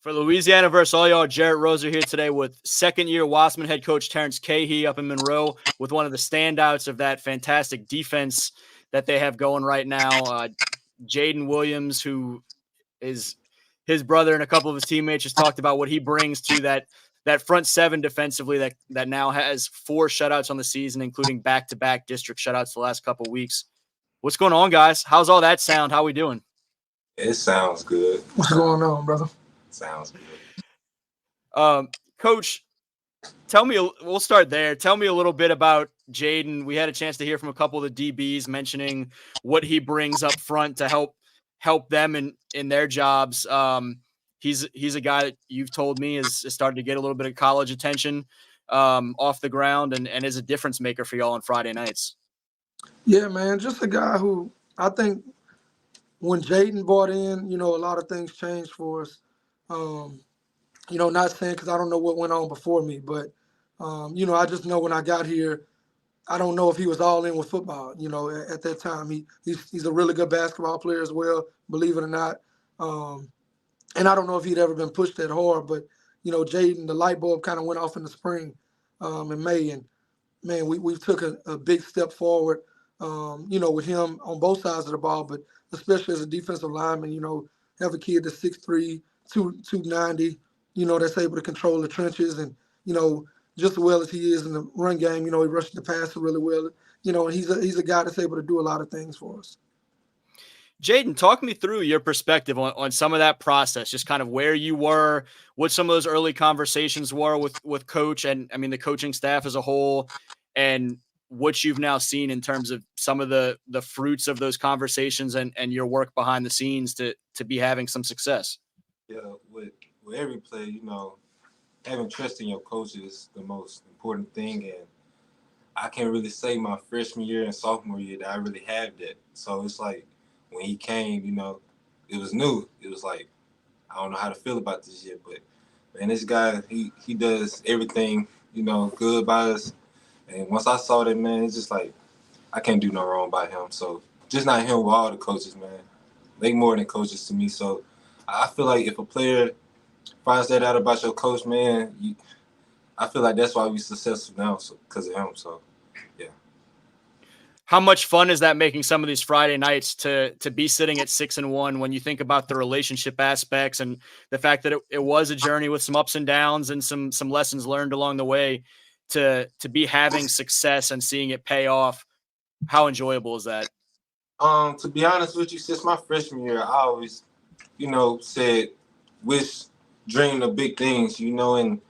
For Louisiana versus all y'all, Jarrett Roser here today with second-year Wossman head coach Terence Cahee up in Monroe with one of the standouts of that fantastic defense that they have going right now. Jayden Williams, who is his brother and a couple of his teammates, just talked about what he brings to that front seven defensively that now has 4 shutouts on the season, including back-to-back district shutouts the last couple of weeks. What's going on, guys? How's all that sound? How we doing? It sounds good. What's going on, brother? Sounds good. Coach, we'll start there. Tell me a little bit about Jayden. We had a chance to hear from a couple of the DBs mentioning what he brings up front to help them in their jobs. He's a guy that you've told me is starting to get a little bit of college attention off the ground and is a difference maker for y'all on Friday nights. Yeah, man, just a guy who I think when Jayden bought in, a lot of things changed for us. Not saying because I don't know what went on before me, but, I just know when I got here, I don't know if he was all in with football, at that time. He's a really good basketball player as well, believe it or not. And I don't know if he'd ever been pushed that hard, but, Jayden, the light bulb kind of went off in the spring in May. And, man, we took a big step forward, with him on both sides of the ball, but especially as a defensive lineman, have a kid that's 6'3", 290, that's able to control the trenches and, just as well as he is in the run game, he rushes the passer really well, and he's a guy that's able to do a lot of things for us. Jayden, talk me through your perspective on some of that process, just kind of where you were, what some of those early conversations were with coach and, I mean, the coaching staff as a whole, and what you've now seen in terms of some of the fruits of those conversations and your work behind the scenes to be having some success. Yeah, with every play, having trust in your coach is the most important thing. And I can't really say my freshman year and sophomore year that I really have that. So it's like when he came, it was new. It was like, I don't know how to feel about this yet. But, man, this guy, he does everything, good by us. And once I saw that, man, it's just like I can't do no wrong by him. So just not him with all the coaches, man. They more than coaches to me. So I feel like if a player finds that out about your coach, man, I feel like that's why we're successful now, because of him. So, yeah. How much fun is that making some of these Friday nights to be sitting at 6-1 when you think about the relationship aspects and the fact that it was a journey with some ups and downs and some lessons learned along the way to be having success and seeing it pay off? How enjoyable is that? To be honest with you, since my freshman year, I always, said, dreamed of big things, and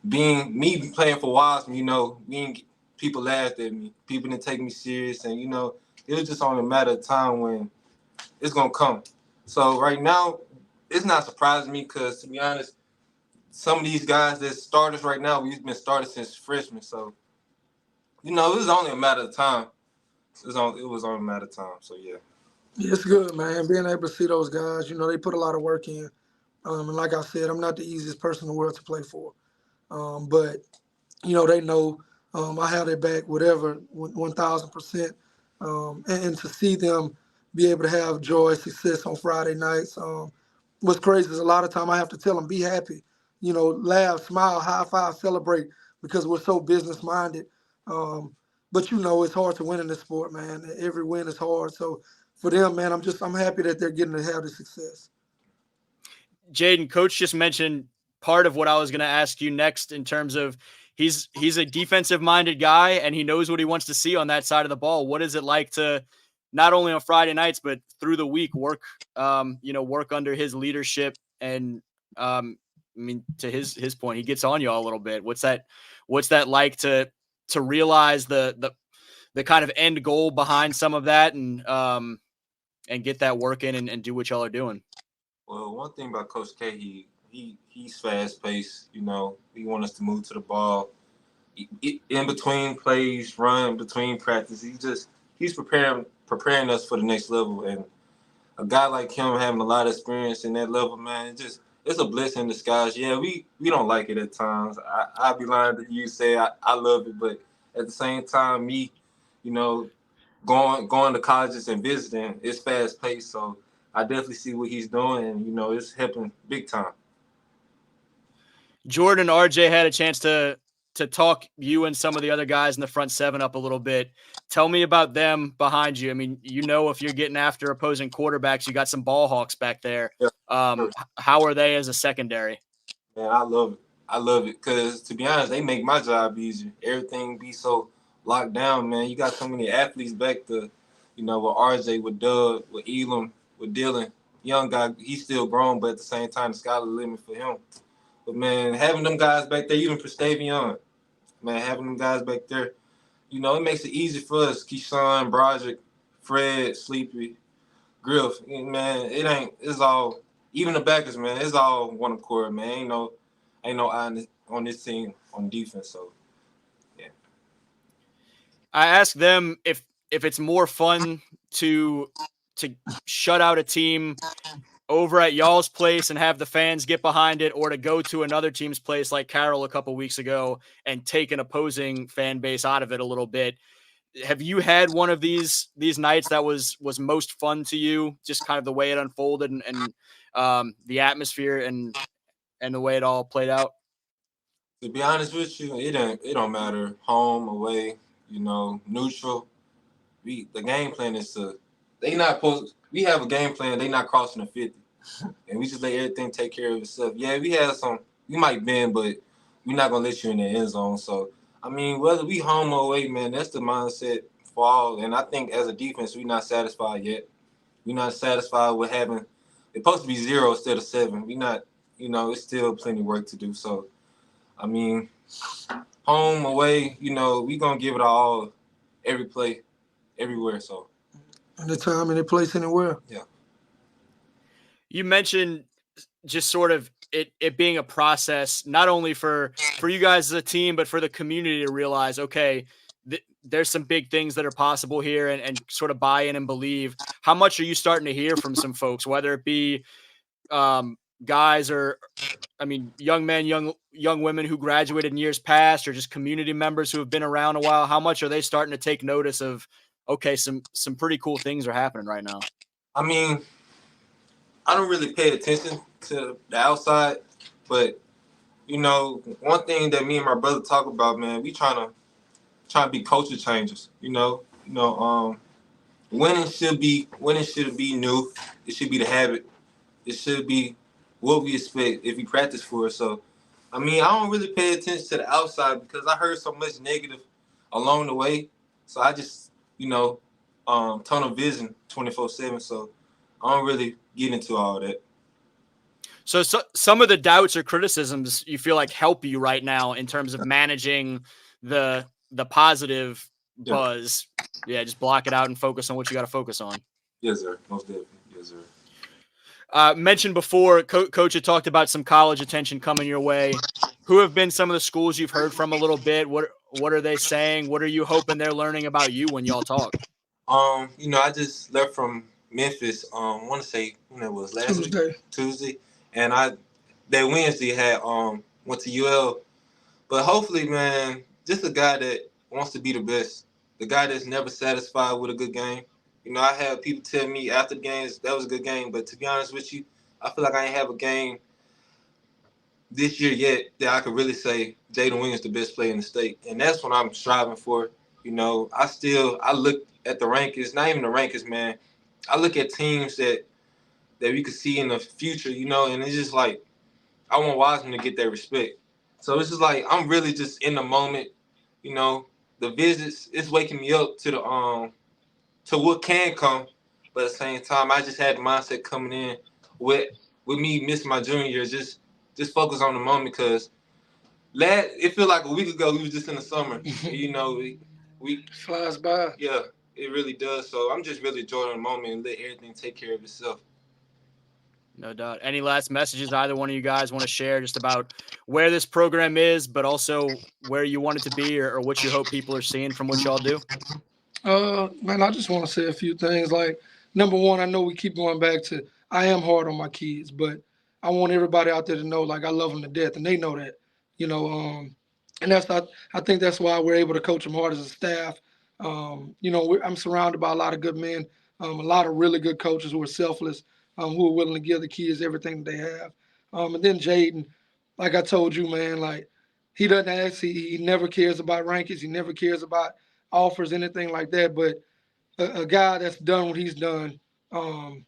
me playing for Wossman, people laughed at me. People didn't take me serious. And, it was just only a matter of time when it's going to come. So right now, it's not surprising me because, to be honest, some of these guys that starters right now, we've been started since freshmen. So, it was only a matter of time. It was only a matter of time. So, yeah. Yeah, it's good, man. Being able to see those guys, they put a lot of work in. And like I said, I'm not the easiest person in the world to play for. But, they know I have their back, whatever, 1,000%. And to see them be able to have joy, success on Friday nights. What's crazy is a lot of time I have to tell them, be happy, laugh, smile, high five, celebrate, because we're so business-minded. But, it's hard to win in this sport, man. Every win is hard. So for them, man, I'm happy that they're getting to have the success. Jayden, coach just mentioned part of what I was going to ask you next in terms of he's a defensive minded guy and he knows what he wants to see on that side of the ball. What is it like to not only on Friday nights, but through the week work under his leadership? And, to his point, he gets on you all a little bit. What's that like to realize the kind of end goal behind some of that and get that work in and do what y'all are doing? Well, one thing about Coach Cahee, he's fast-paced. He wants us to move to the ball. In between plays, run between practice. He's preparing us for the next level. And a guy like him having a lot of experience in that level, man, it's a blessing in disguise. Yeah, we don't like it at times. I'd be lying to you say I love it, but at the same time, me, going to colleges and visiting, it's fast-paced. So I definitely see what he's doing, and, it's helping big time. Jordan, RJ had a chance to talk you and some of the other guys in the front seven up a little bit. Tell me about them behind you. I mean, if you're getting after opposing quarterbacks, you got some ball hawks back there. Yeah. How are they as a secondary? Man, I love it. I love it because, to be honest, they make my job easier. Everything be so locked down, man. You got so many athletes back there, with RJ, with Doug, with Elam, with Dylan. Young guy, he's still grown, but at the same time, the sky's the limit for him. But, man, having them guys back there, even for Stavion, man, having them guys back there, it makes it easy for us. Keyshawn, Broderick, Fred, Sleepy, Griff. Man, it's all, even the backers, man, it's all one accord, man. Ain't no eye on this team on defense. So, yeah. I asked them if it's more fun to shut out a team over at y'all's place and have the fans get behind it, or to go to another team's place like Carroll a couple weeks ago and take an opposing fan base out of it a little bit. Have you had one of these nights that was most fun to you, just kind of the way it unfolded and the atmosphere and the way it all played out? To be honest with you, it don't matter, home, away, neutral. The game plan is we have a game plan, they not crossing the 50. And we just let everything take care of itself. Yeah, we might bend, but we're not gonna let you in the end zone. So, I mean, whether we home or away, man, that's the mindset for all. And I think as a defense, we're not satisfied yet. We're not satisfied with having it's supposed to be 0 instead of 7. We're not, it's still plenty of work to do. So, I mean, home, away, we're gonna give it all every play, everywhere. So, anytime, any place, anywhere. Yeah. You mentioned just sort of it being a process, not only for you guys as a team, but for the community to realize, okay, there's some big things that are possible here, and sort of buy in and believe. How much are you starting to hear from some folks, whether it be guys or, young men, young women who graduated in years past, or just community members who have been around a while? How much are they starting to take notice of, okay, some pretty cool things are happening right now? I mean, I don't really pay attention to the outside, but one thing that me and my brother talk about, man, we trying to be culture changers. Winning should be new. It should be the habit. It should be what we expect if we practice for it. So, I don't really pay attention to the outside because I heard so much negative along the way. So I just, tunnel vision 24/7. So I don't really get into all that. So some of the doubts or criticisms you feel like help you right now in terms of managing the positive buzz. Yeah, just block it out and focus on what you got to focus on. Yes, sir. Most definitely. Yes, sir. Mentioned before, Coach had talked about some college attention coming your way. Who have been some of the schools you've heard from a little bit? What are they saying? What are you hoping they're learning about you when y'all talk? I just left from Memphis. I want to say when it was last Tuesday, and that Wednesday had went to UL. But hopefully, man, just a guy that wants to be the best, the guy that's never satisfied with a good game. I have people tell me after the games that was a good game, but to be honest with you, I feel like I ain't have a game this year yet that I could really say Jayden Williams the best player in the state, and that's what I'm striving for. I look at the rankings, not even the rankings, man. I look at teams that we could see in the future, and it's just like I want Wossman to get that respect. So it's just like I'm really just in the moment, The visits, it's waking me up to the to what can come, but at the same time, I just had the mindset coming in with me missing my junior year, just focus on the moment because it feel like a week ago we was just in the summer. We flies by. Yeah, it really does. So I'm just really enjoying the moment and let everything take care of itself. No doubt. Any last messages either one of you guys want to share just about where this program is, but also where you want it to be or what you hope people are seeing from what y'all do? Man, I just want to say a few things. Like, number one, I know we keep going back to I am hard on my kids, but I want everybody out there to know, like, I love them to death, and they know that, and I think that's why we're able to coach them hard as a staff. I'm surrounded by a lot of good men, a lot of really good coaches who are selfless, who are willing to give the kids everything they have. And then Jayden, like I told you, man, like he doesn't ask. He never cares about rankings. He never cares about offers, anything like that. But a guy that's done what he's done, I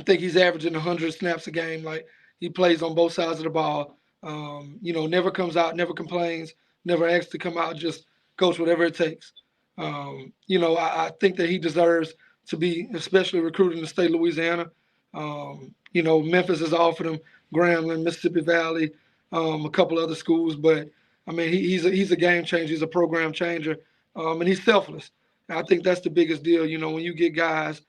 think he's averaging 100 snaps a game. Like he plays on both sides of the ball. Never comes out, never complains, never asks to come out. Just coach whatever it takes. I think that he deserves to be, especially recruited in the state of Louisiana. Memphis has offered him Grambling, Mississippi Valley, a couple other schools, but I mean, he's a game changer. He's a program changer, and he's selfless. And I think that's the biggest deal. When you get guys,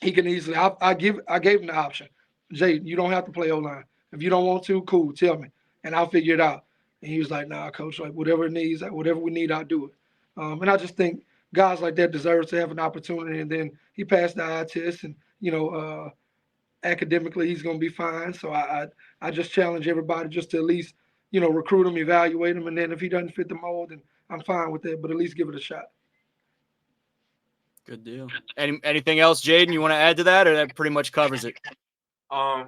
he can easily. I gave him the option. Jay, you don't have to play O-line. If you don't want to, cool. Tell me, and I'll figure it out. And he was like, "Nah, coach. Like whatever it needs, whatever we need, I'll do it." And I just think guys like that deserve to have an opportunity. And then he passed the eye test, and academically he's going to be fine. So I just challenge everybody just to at least recruit him, evaluate him, and then if he doesn't fit the mold, then I'm fine with that. But at least give it a shot. Good deal. Anything else, Jayden, you want to add to that, or that pretty much covers it? I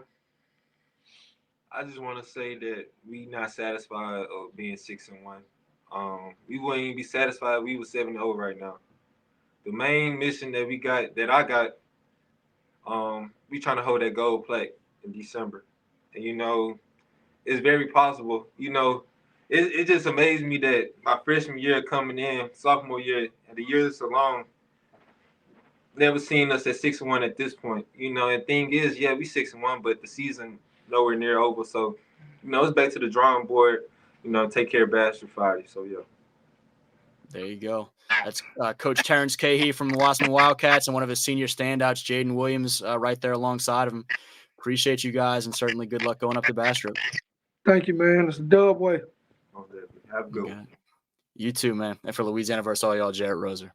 just want to say that we not satisfied of being 6-1. We wouldn't even be satisfied if we were 7-0 right now. The main mission that I got, we trying to hold that gold plate in December. And, it's very possible. It just amazed me that my freshman year coming in, sophomore year, and the years along, never seen us at 6-1 at this point. And thing is, yeah, we 6-1, but the season nowhere near over. So, it's back to the drawing board. Take care of Bastard Friday. So, yeah. There you go. That's Coach Terence Cahee from the Wossman Wildcats and one of his senior standouts, Jayden Williams, right there alongside of him. Appreciate you guys, and certainly good luck going up to Bastrop. Thank you, man. It's a dub way. Have a good one. You too, man. And for Louisiana versus all y'all, Jarrett Roser.